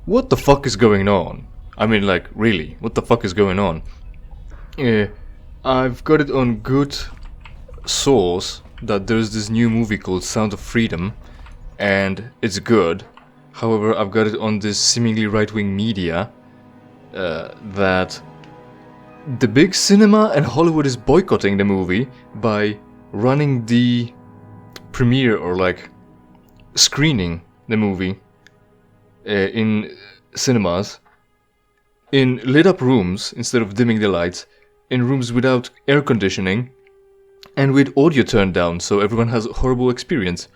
what the fuck is going on? I mean, like, really, what the fuck is going on? I've got it on good source that there's this new movie called Sound of Freedom, and it's good. However, I've got it on this seemingly right-wing media that the big cinema and Hollywood is boycotting the movie by running the premiere, or like screening the movie in cinemas in lit up rooms instead of dimming the lights, in rooms without air conditioning and with audio turned down, so everyone has a horrible experience.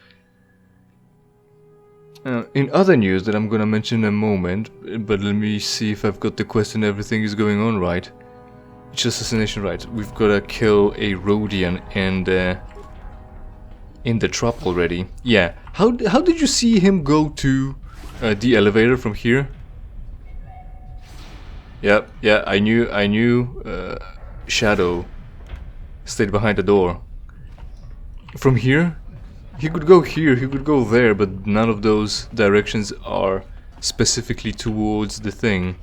In other news that I'm gonna mention in a moment, but let me see if I've got the quest and everything is going on right. It's assassination, right? We've gotta kill a Rhodian and in the trap already. Yeah. How did you see him go to the elevator from here? Yeah. I knew. Shadow stayed behind the door. From here, he could go here, he could go there, but none of those directions are specifically towards the thing,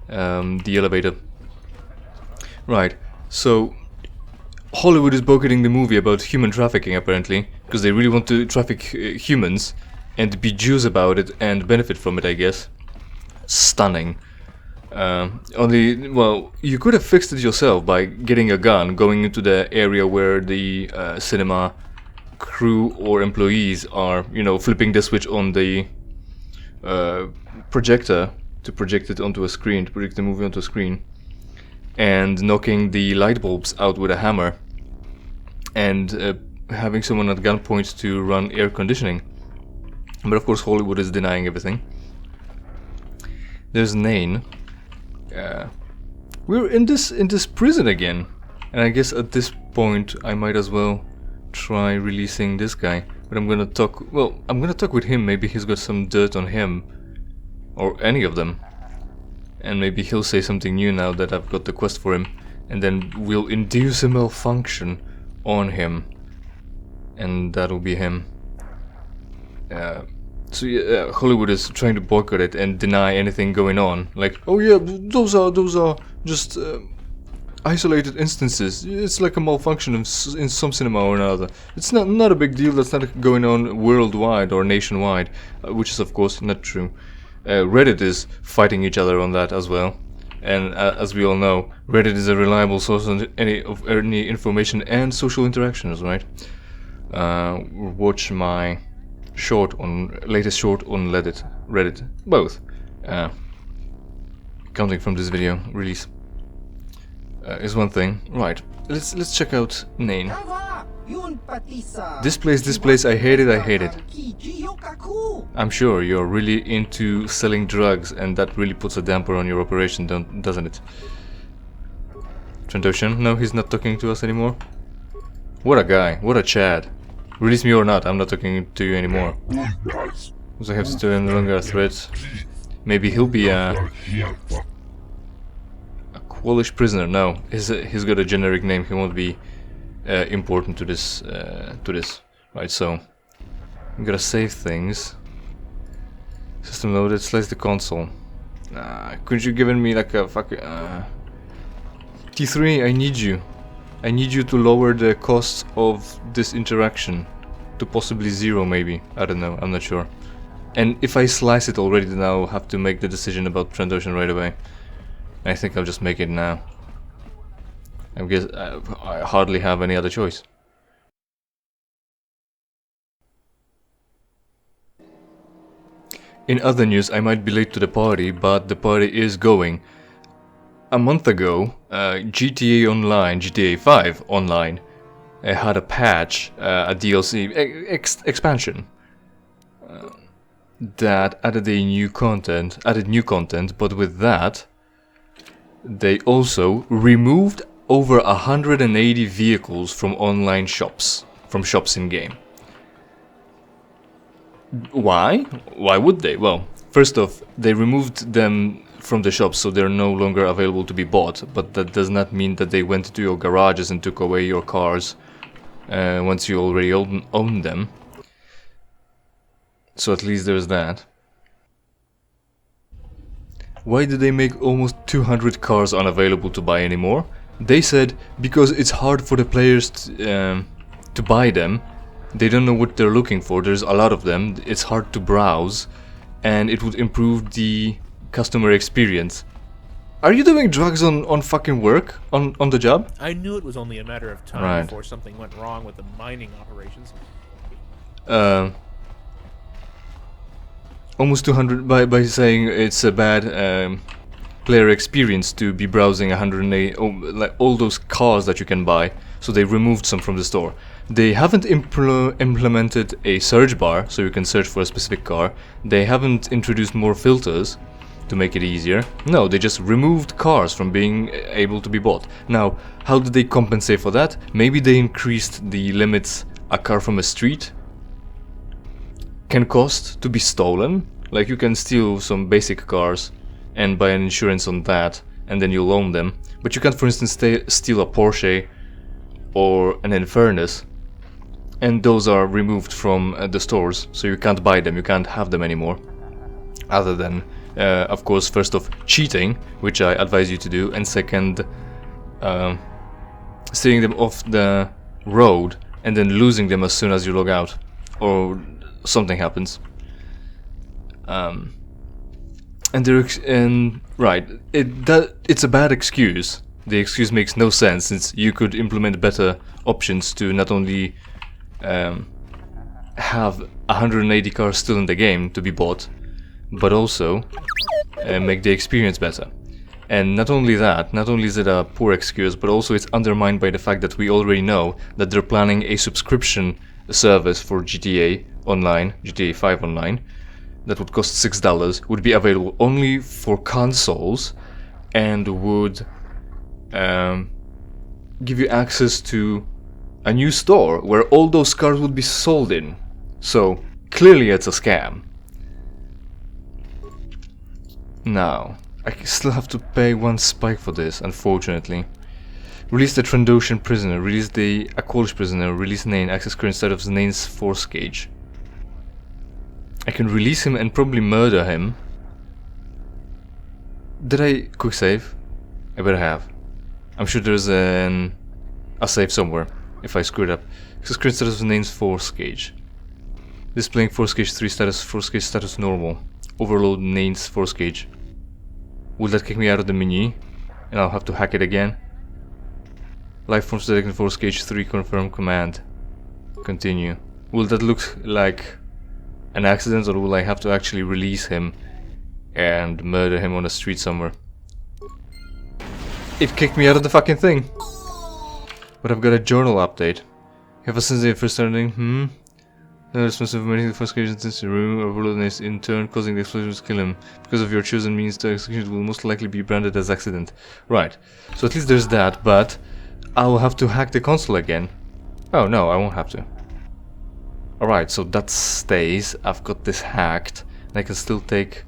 the elevator. Right, so Hollywood is boycotting the movie about human trafficking, apparently, because they really want to traffic humans and be Jews about it and benefit from it, I guess. Stunning. Only, well, you could have fixed it yourself by getting a gun, going into the area where the cinema crew or employees are, you know, flipping the switch on the projector to project it onto a screen, to project the movie onto a screen, and knocking the light bulbs out with a hammer, and having someone at gunpoint to run air conditioning. But of course Hollywood is denying everything. There's Nain. We're in this prison again, and I guess at this point I might as well try releasing this guy. But I'm gonna talk with him. Maybe he's got some dirt on him, or any of them, and maybe he'll say something new now that I've got the quest for him, and then we'll induce a malfunction on him, and that'll be him. So yeah, Hollywood is trying to boycott it and deny anything going on. Like, oh yeah, those are just isolated instances. It's like a malfunction in some cinema or another. It's not a big deal. That's not going on worldwide or nationwide, which is of course not true. Reddit is fighting each other on that as well, and as we all know, Reddit is a reliable source of any information and social interactions, right? Watch my latest short on Reddit, both, counting from this video release, is one thing. Right, let's check out Nain. This place, I hate it. I'm sure you're really into selling drugs, and that really puts a damper on your operation, doesn't it? Trandoshan? No, he's not talking to us anymore. What a guy, what a Chad. Release me or not, I'm not talking to you anymore. So I have to turn longer threats. Maybe he'll be a Qualish prisoner. No, he's got a generic name. He won't be important to this. Right, so I'm gonna save things. System loaded. Slice the console. Couldn't you given me like a fucking T3? I need you. I need you to lower the cost of this interaction to possibly 0, maybe. I don't know, I'm not sure. And if I slice it already, then I'll have to make the decision about Trandoshan right away. I think I'll just make it now. I guess I hardly have any other choice. In other news, I might be late to the party, but the party is going. A month ago, GTA Online, GTA 5 Online, had a patch, a DLC expansion that added new content. But with that, they also removed over 180 vehicles from online shops, from shops in game. Why? Why would they? Well, first off, they removed them from the shops, so they're no longer available to be bought, but that does not mean that they went to your garages and took away your cars once you already own them. So at least there's that. why did they make almost 200 cars unavailable to buy anymore? They said because it's hard for the players to buy them. They don't know what they're looking for, there's a lot of them, it's hard to browse, and it would improve the customer experience. Are you doing drugs on fucking work? On the job? I knew it was only a matter of time before something went wrong with the mining operations. Almost 200 by saying it's a bad player experience to be browsing 108, like all those cars that you can buy, so they removed some from the store. They haven't implemented a search bar, so you can search for a specific car. They haven't introduced more filters to make it easier. No, they just removed cars from being able to be bought. Now, how did they compensate for that? Maybe they increased the limits a car from a street can cost to be stolen. Like, you can steal some basic cars and buy an insurance on that, and then you'll own them. But you can't, for instance, steal a Porsche or an Infernus, and those are removed from the stores, so you can't buy them, you can't have them anymore. Other than, of course, first off, cheating, which I advise you to do, and second, stealing them off the road and then losing them as soon as you log out, or something happens. It's a bad excuse. The excuse makes no sense, since you could implement better options to not only have 180 cars still in the game to be bought, but also make the experience better. And not only that, not only is it a poor excuse, but also it's undermined by the fact that we already know that they're planning a subscription service for GTA Online, GTA 5 Online, that would cost $6, would be available only for consoles, and would give you access to a new store where all those cars would be sold in. So clearly it's a scam. Now, I still have to pay 1 spike for this, unfortunately. Release the Trandoshan prisoner, release the Aqualish prisoner, release Nain, access current state of Nain's force gauge. I can release him and probably murder him. Did I quick save? I better have. I'm sure there's a save somewhere, if I screwed up. Access current status of Nain's force gauge. Displaying force gauge 3 status, force gauge status normal. Overload Nain's force gauge. Will that kick me out of the menu? And I'll have to hack it again? Life forms detecting force gauge 3 confirm command. Continue. Will that look like an accident, or will I have to actually release him and murder him on a street somewhere? It kicked me out of the fucking thing! But I've got a journal update. You have a sense of first starting, The responsible for making the first agent into the room, overload is in turn causing the explosion to kill him. Because of your chosen means, the execution will most likely be branded as accident. Right. So at least there's that, but I'll have to hack the console again. Oh no, I won't have to. Alright, so that stays. I've got this hacked, and I can still take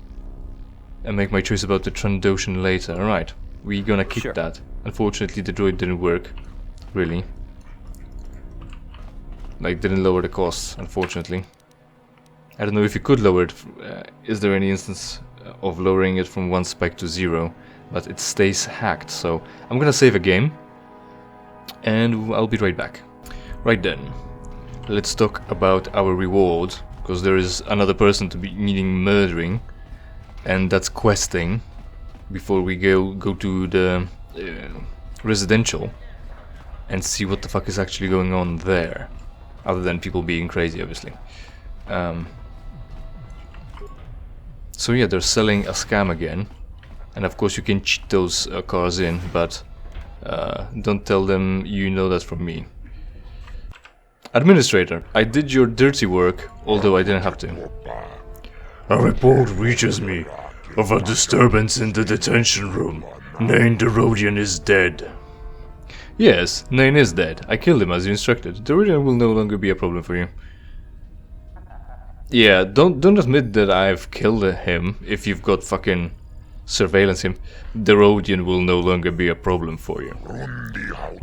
and make my choice about the Trandoshan later. Alright, we're gonna keep that. Unfortunately, the droid didn't work. Really. Like, didn't lower the costs, unfortunately. I don't know if you could lower it. Is there any instance of lowering it from 1 spike to 0? But it stays hacked, so I'm gonna save a game. And I'll be right back. Right then. Let's talk about our reward, because there is another person to be needing murdering, and that's questing before we go to the residential and see what the fuck is actually going on there, other than people being crazy, obviously. So yeah, they're selling a scam again, and of course you can cheat those cars in, but don't tell them you know that from me. Administrator, I did your dirty work, although I didn't have to. A report reaches me of a disturbance in the detention room. Nain the Rodian is dead. Yes, Nain is dead. I killed him as you instructed. The Rodian will no longer be a problem for you. Yeah, don't admit that I've killed him if you've got fucking surveillance him. The Rodian will no longer be a problem for you.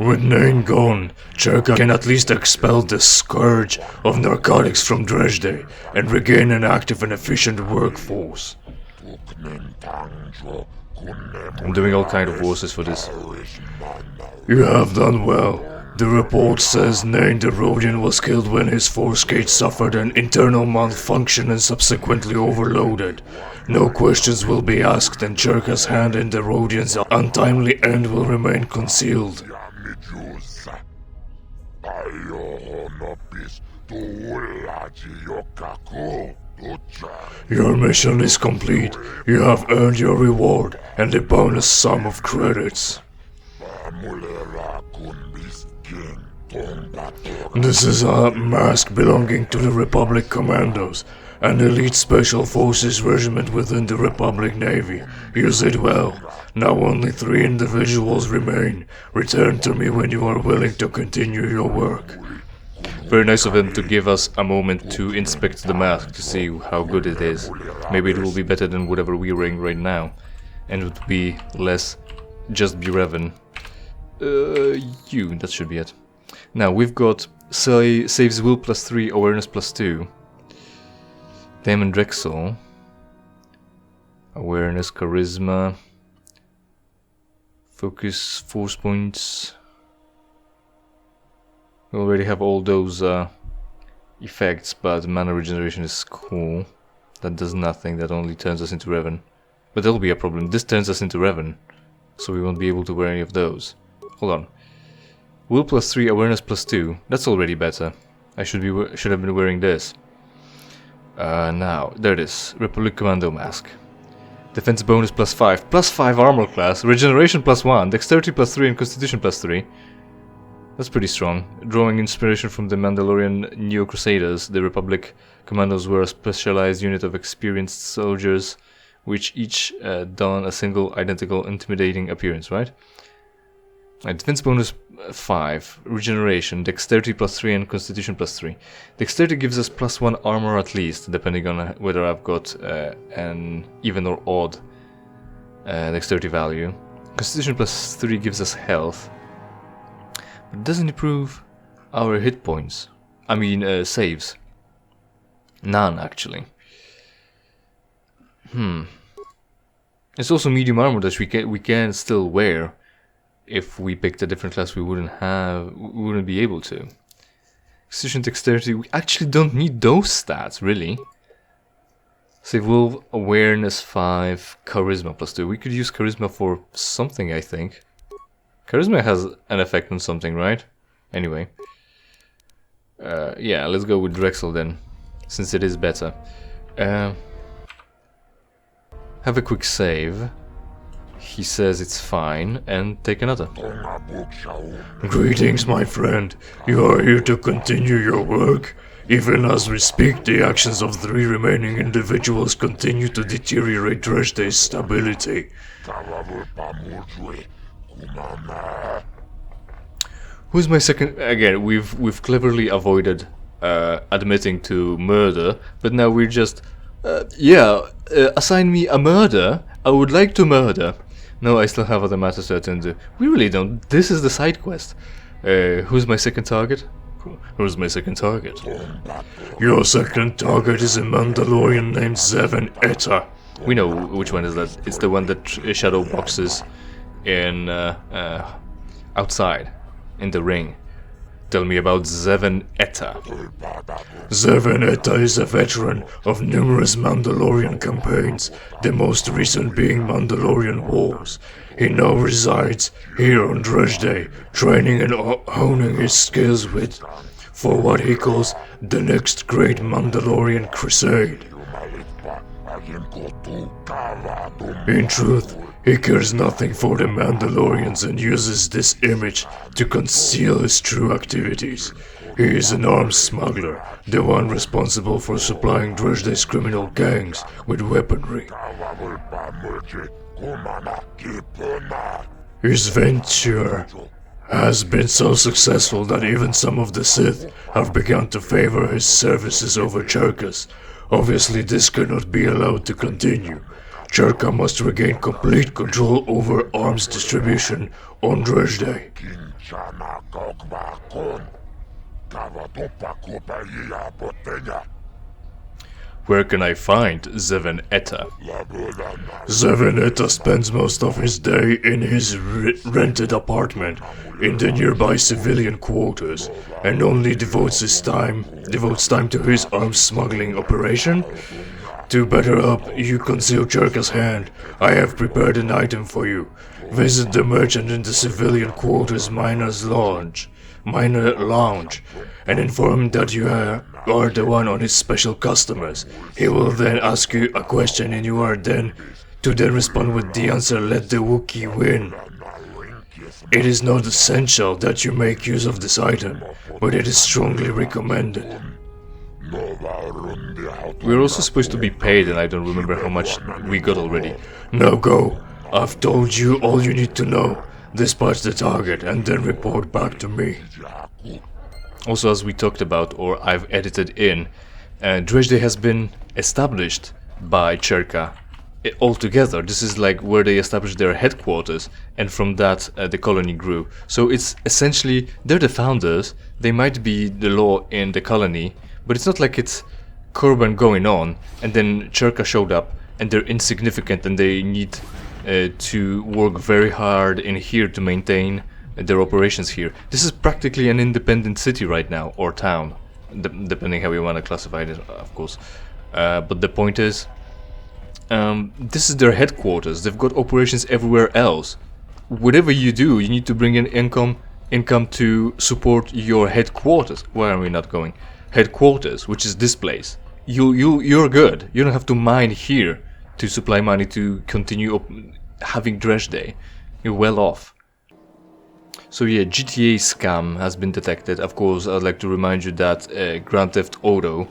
With Nain gone, Czerka can at least expel the scourge of narcotics from Dresde and regain an active and efficient workforce. I'm doing all kind of voices for this. You have done well. The report says Nain the Rodian was killed when his force gate suffered an internal malfunction and subsequently overloaded. No questions will be asked, and Czerka's hand in the Rodian's untimely end will remain concealed. Your mission is complete. You have earned your reward and a bonus sum of credits. This is a mask belonging to the Republic Commandos, an elite special forces regiment within the Republic Navy. Use it well. Now only 3 individuals remain. Return to me when you are willing to continue your work. Very nice of him to give us a moment to inspect the mask to see how good it is. Maybe it will be better than whatever we're wearing right now. And it would be less just be revan. That should be it. Now we've got saves will +3, awareness +2. Damon Drexel. Awareness, charisma. Focus, force points. We already have all those effects, but mana regeneration is cool. That does nothing, that only turns us into revan. But that'll be a problem. This turns us into revan, so we won't be able to wear any of those. Hold on. Will +3, awareness +2. That's already better. I should have been wearing this. Now, there it is. Republic Commando mask. Defense bonus +5. +5 armor class. Regeneration +1. Dexterity +3 and Constitution +3. That's pretty strong. Drawing inspiration from the Mandalorian Neo Crusaders, the Republic Commandos were a specialized unit of experienced soldiers, which each don a single identical intimidating appearance, right? Defense bonus 5, regeneration, dexterity +3 and constitution +3. Dexterity gives us +1 armor at least, depending on whether I've got an even or odd dexterity value. Constitution +3 gives us health, but it doesn't improve our hit points. I mean saves. None actually. It's also medium armor that we can still wear. If we picked a different class, we wouldn't be able to. Constitution, dexterity, we actually don't need those stats, really. Save will, awareness 5, charisma +2. We could use charisma for something, I think. Charisma has an effect on something, right? Anyway. Yeah, let's go with Drexel then, since it is better. Have a quick save. He says it's fine, and take another. Greetings, my friend. You are here to continue your work? Even as we speak, the actions of 3 remaining individuals continue to deteriorate Dresday's stability. Who's my second? Again, we've cleverly avoided admitting to murder, but now we're just assign me a murder. I would like to murder. No, I still have other matters to attend to. We really don't. This is the side quest. Who's my second target? Who's my second target? Your second target is a Mandalorian named Zeven Etta. We know which one is that. It's the one that shadow boxes in outside in the ring. Tell me about Zeven Etta. Zeven Etta is a veteran of numerous Mandalorian campaigns, the most recent being Mandalorian Wars. He now resides here on Dresday, training and honing his skills for what he calls the next great Mandalorian crusade. In truth, he cares nothing for the Mandalorians and uses this image to conceal his true activities. He is an arms smuggler, the one responsible for supplying Dresday's criminal gangs with weaponry. His venture has been so successful that even some of the Sith have begun to favor his services over Czerka's. Obviously, this cannot be allowed to continue. Czerka must regain complete control over arms distribution on Dresday. Where can I find Zeven Etta? Zeven Etta spends most of his day in his rented apartment in the nearby civilian quarters, and only devotes time to his arms smuggling operation. To better up you conceal Czerka's hand, I have prepared an item for you. Visit the merchant in the civilian quarters minor lounge, and inform him that you are the one on his special customers. He will then ask you a question and you are then respond with the answer, let the Wookiee win. It is not essential that you make use of this item, but it is strongly recommended. We're also supposed to be paid, and I don't remember how much we got already. Now go. I've told you all you need to know. Dispatch the target and then report back to me. Also, as we talked about, or I've edited in, Dresde has been established by Czerka altogether. This is like where they established their headquarters, and from that the colony grew. So it's essentially, they're the founders, they might be the law in the colony, but it's not like it's Korban going on, and then Czerka showed up, and they're insignificant, and they need to work very hard in here to maintain their operations here. This is practically an independent city right now, or town, depending how you want to classify it, of course. But the point is, this is their headquarters. They've got operations everywhere else. Whatever you do, you need to bring in income to support your headquarters. Where are we not going? Headquarters, which is this place. You're good. You don't have to mine here to supply money to continue having Dresde. You're well off. So yeah, GTA scam has been detected. Of course, I'd like to remind you that Grand Theft Auto,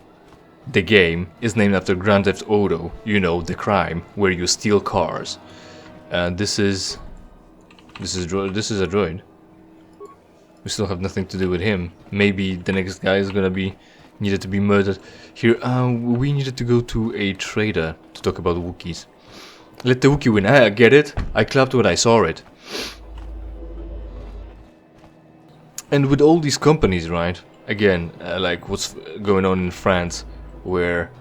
the game, is named after Grand Theft Auto. You know, the crime where you steal cars. And this is a droid. We still have nothing to do with him. Maybe the next guy is gonna be needed to be murdered. Here, we needed to go to a trader to talk about Wookiees. Let the Wookiee win. I get it. I clapped when I saw it. And with all these companies, right? Again, like what's going on in France, where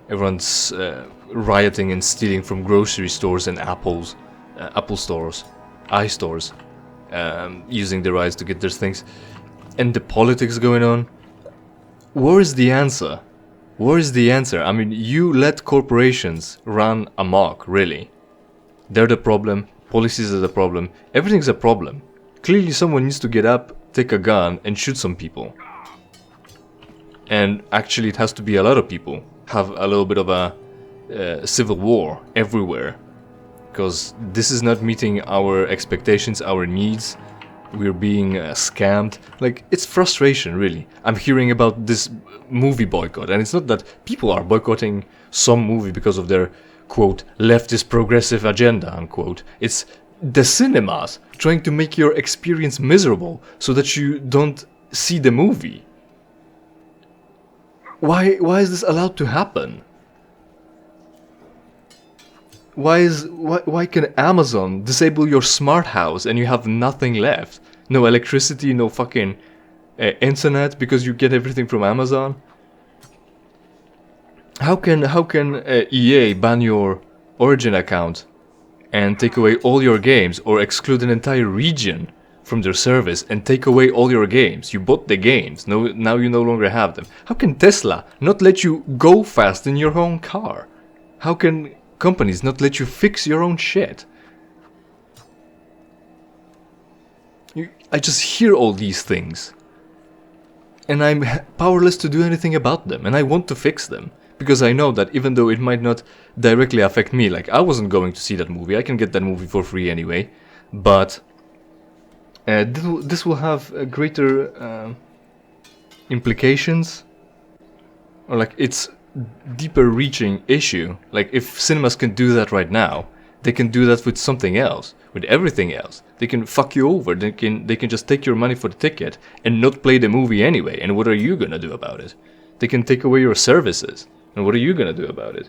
everyone's rioting and stealing from grocery stores and Apple stores, iStores, using their rights to get their things, and the politics going on. Where is the answer? Where is the answer? I mean, you let corporations run amok, really. They're the problem, policies are the problem, everything's a problem. Clearly someone needs to get up, take a gun and shoot some people. And actually it has to be a lot of people. Have a little bit of a civil war everywhere. Because this is not meeting our expectations, our needs. We're being scammed. Like, it's frustration, really. I'm hearing about this movie boycott, and it's not that people are boycotting some movie because of their, quote, leftist progressive agenda, unquote. It's the cinemas trying to make your experience miserable so that you don't see the movie. Why is this allowed to happen? Why can Amazon disable your smart house and you have nothing left? No electricity, no fucking internet because you get everything from Amazon? How can EA ban your Origin account and take away all your games, or exclude an entire region from their service and take away all your games? You bought the games, now you no longer have them. How can Tesla not let you go fast in your own car? How can companies not let you fix your own shit? I just hear all these things, and I'm powerless to do anything about them, and I want to fix them, because I know that even though it might not directly affect me, like I wasn't going to see that movie, I can get that movie for free anyway, but this will have greater implications, or like it's deeper reaching issue. Like if cinemas can do that right now, they can do that with something else, with everything else. They can fuck you over. They can just take your money for the ticket and not play the movie anyway. And what are you gonna do about it? They can take away your services. And what are you gonna do about it?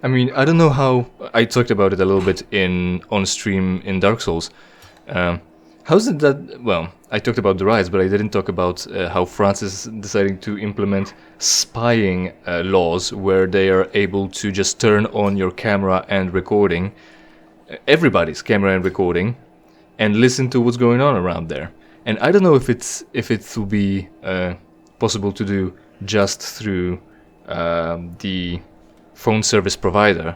I mean, I don't know how. I talked about it a little bit on stream in Dark Souls. How's it that... Well, I talked about the riots, but I didn't talk about how France is deciding to implement spying laws where they are able to just turn on your camera and recording, everybody's camera and recording, and listen to what's going on around there. And I don't know if it will be possible to do just through the phone service provider,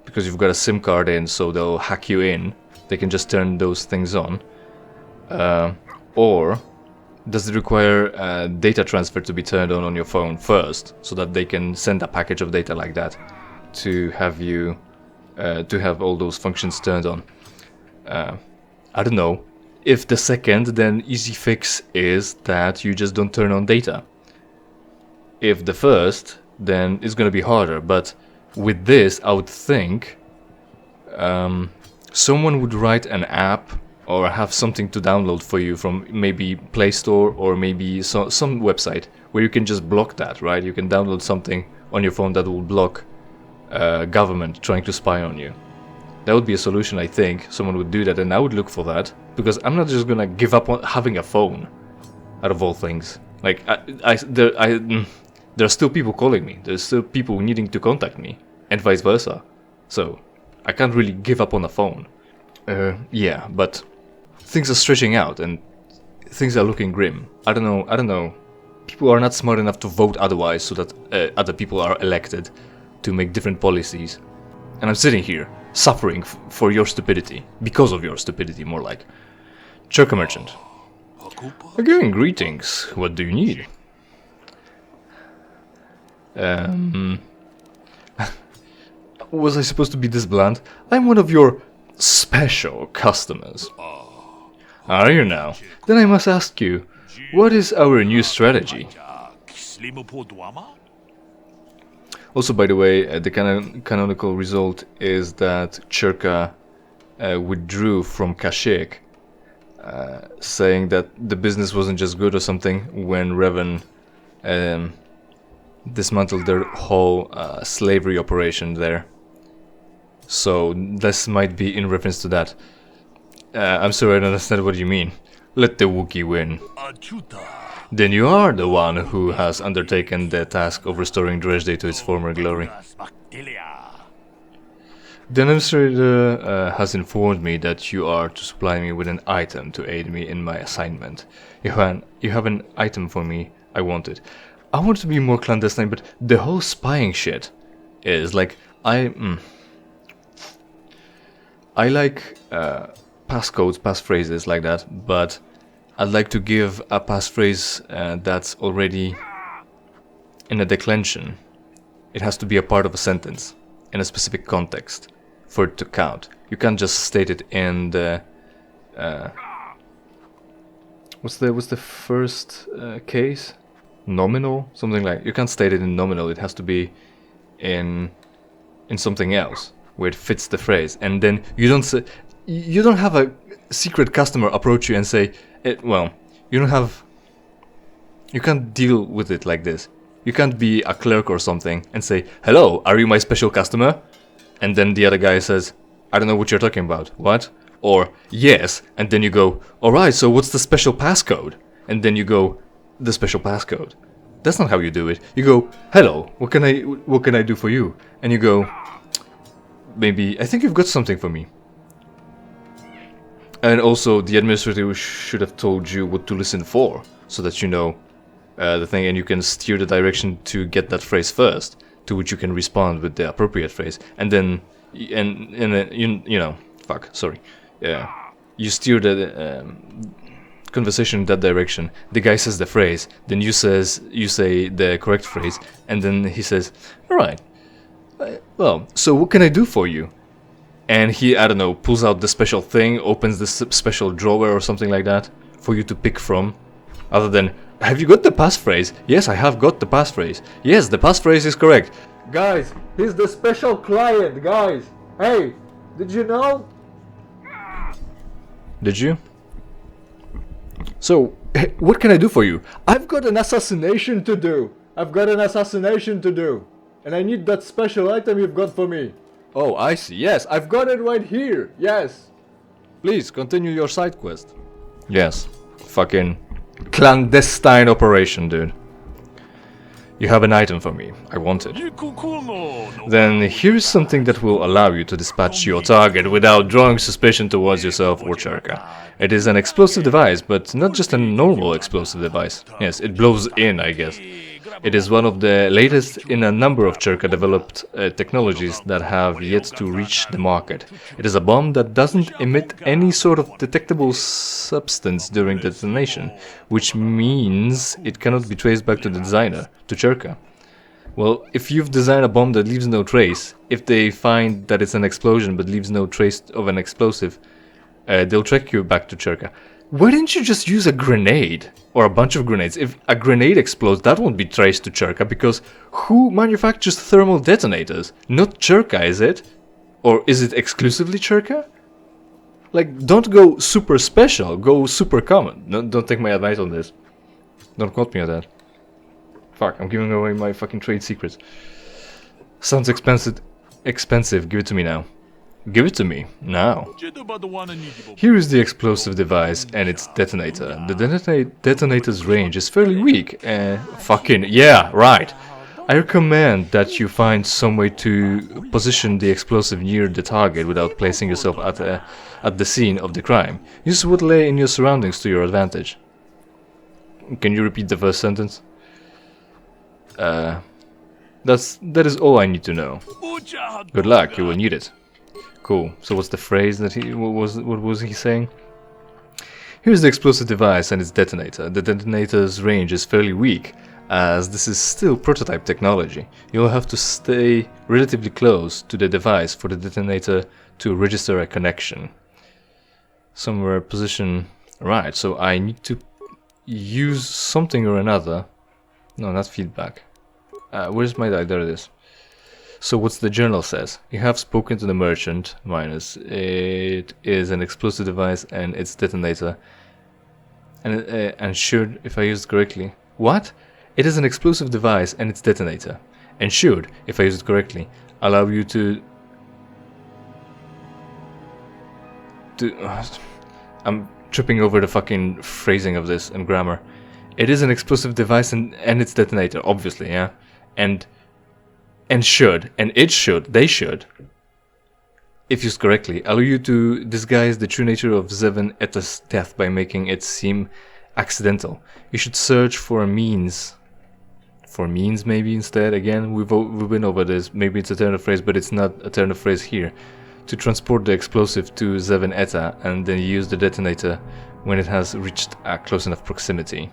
because you've got a SIM card in, so they'll hack you in. They can just turn those things on. Or does it require data transfer to be turned on your phone first, so that they can send a package of data like that to have you to have all those functions turned on? I don't know. If the second, then easy fix is that you just don't turn on data. If the first, then it's gonna be harder. But with this, I would think someone would write an app or have something to download for you from maybe Play Store or maybe some website where you can just block that, right? You can download something on your phone that will block government trying to spy on you. That would be a solution, I think. Someone would do that, and I would look for that, because I'm not just gonna give up on having a phone, out of all things. Like, there are still people calling me. There's still people needing to contact me, and vice versa. So I can't really give up on a phone. Yeah, but things are stretching out, and things are looking grim. I don't know. People are not smart enough to vote otherwise, so that other people are elected to make different policies. And I'm sitting here, suffering for your stupidity. Because of your stupidity, more like. Czerka merchant. Again, greetings. What do you need? Was I supposed to be this blunt? I'm one of your special customers. Are you now? Then I must ask you, what is our new strategy? Also, by the way, the canonical result is that Czerka withdrew from Kashyyyk, saying that the business wasn't just good or something when Revan dismantled their whole slavery operation there. So this might be in reference to that. I'm sorry, I don't understand what you mean. Let the Wookiee win. Then you are the one who has undertaken the task of restoring Dresde to its former glory. The administrator has informed me that you are to supply me with an item to aid me in my assignment. You have an item for me. I want it. I want to be more clandestine, but the whole spying shit is like I like passcodes, passphrases like that, but I'd like to give a passphrase that's already in a declension. It has to be a part of a sentence in a specific context for it to count. You can't just state it in the what's the first case? Nominal, something like. You can't state it in nominal. It has to be in something else where it fits the phrase. And then you don't have a secret customer approach you and say, well, you can't deal with it like this. You can't be a clerk or something and say, hello, are you my special customer? And then the other guy says, I don't know what you're talking about. What? Or, yes. And then you go, alright, so what's the special passcode? And then you go, the special passcode. That's not how you do it. You go, hello, what can I do for you? And you go, maybe, I think you've got something for me. And also, the administrator should have told you what to listen for, so that you know the thing, and you can steer the direction to get that phrase first, to which you can respond with the appropriate phrase, and then, you know, fuck, sorry, yeah, you steer the conversation in that direction. The guy says the phrase, then you say the correct phrase, and then he says, all right, well, so what can I do for you? And he, I don't know, pulls out the special thing, opens this special drawer or something like that for you to pick from. Other than, have you got the passphrase? Yes, I have got the passphrase. Yes, the passphrase is correct. Guys, he's the special client, guys. Hey, did you know? Did you? So, what can I do for you? I've got an assassination to do. And I need that special item you've got for me. Oh, I see. Yes, I've got it right here. Yes. Please, continue your side quest. Yes. Fucking clandestine operation, dude. You have an item for me. I want it. Then here's something that will allow you to dispatch your target without drawing suspicion towards yourself or Czerka. It is an explosive device, but not just a normal explosive device. Yes, it blows in, I guess. It is one of the latest in a number of Czerka developed technologies that have yet to reach the market. It is a bomb that doesn't emit any sort of detectable substance during detonation, which means it cannot be traced back to the designer, to Czerka. Well, if you've designed a bomb that leaves no trace, if they find that it's an explosion but leaves no trace of an explosive, they'll track you back to Czerka. Why didn't you just use a grenade? Or a bunch of grenades? If a grenade explodes, that won't be traced to Czerka, because who manufactures thermal detonators? Not Czerka, is it? Or is it exclusively Czerka? Like, don't go super special, go super common. No, don't take my advice on this. Don't quote me on that. Fuck, I'm giving away my fucking trade secrets. Sounds expensive, give it to me now. Give it to me, now. Here is the explosive device and its detonator. The detonator's range is fairly weak. Fucking, yeah, right. I recommend that you find some way to position the explosive near the target without placing yourself at the scene of the crime. Use what lay in your surroundings to your advantage. Can you repeat the first sentence? That is all I need to know. Good luck, you will need it. Cool. So what's the phrase that what was he saying? Here's the explosive device and its detonator. The detonator's range is fairly weak, as this is still prototype technology. You'll have to stay relatively close to the device for the detonator to register a connection. Somewhere position... Right, so I need to use something or another. No, not feedback. Where's my die? There it is. So what's the journal says? You have spoken to the merchant, minus. It is an explosive device and its detonator. And should, if I use it correctly... What? It is an explosive device and its detonator. And should, if I use it correctly, allow you to... I'm tripping over the fucking phrasing of this and grammar. It is an explosive device and its detonator, obviously, yeah? And should, and it should, they should, if used correctly, allow you to disguise the true nature of Zeven Etta's death by making it seem accidental. You should search for a means. For means, maybe, instead. Again, we've been over this. Maybe it's a turn of phrase, but it's not a turn of phrase here. To transport the explosive to Zeven Etta and then use the detonator when it has reached a close enough proximity.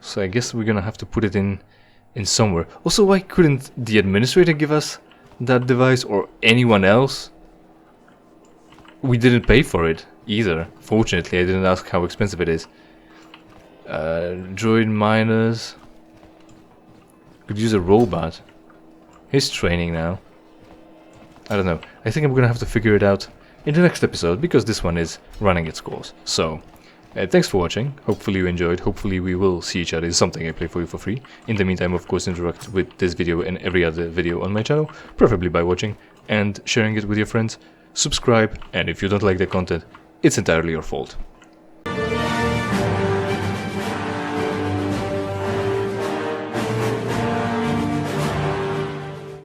So I guess we're gonna have to put it in somewhere. Also, why couldn't the administrator give us that device, or anyone else? We didn't pay for it either. Fortunately, I didn't ask how expensive it is. Droid miners. Could use a robot. He's training now. I don't know. I think I'm gonna have to figure it out in the next episode, because this one is running its course. So, thanks for watching. Hopefully you enjoyed. Hopefully we will see each other. It's something I play for you for free. In the meantime, of course, interact with this video and every other video on my channel, preferably by watching and sharing it with your friends. Subscribe, and if you don't like the content, it's entirely your fault.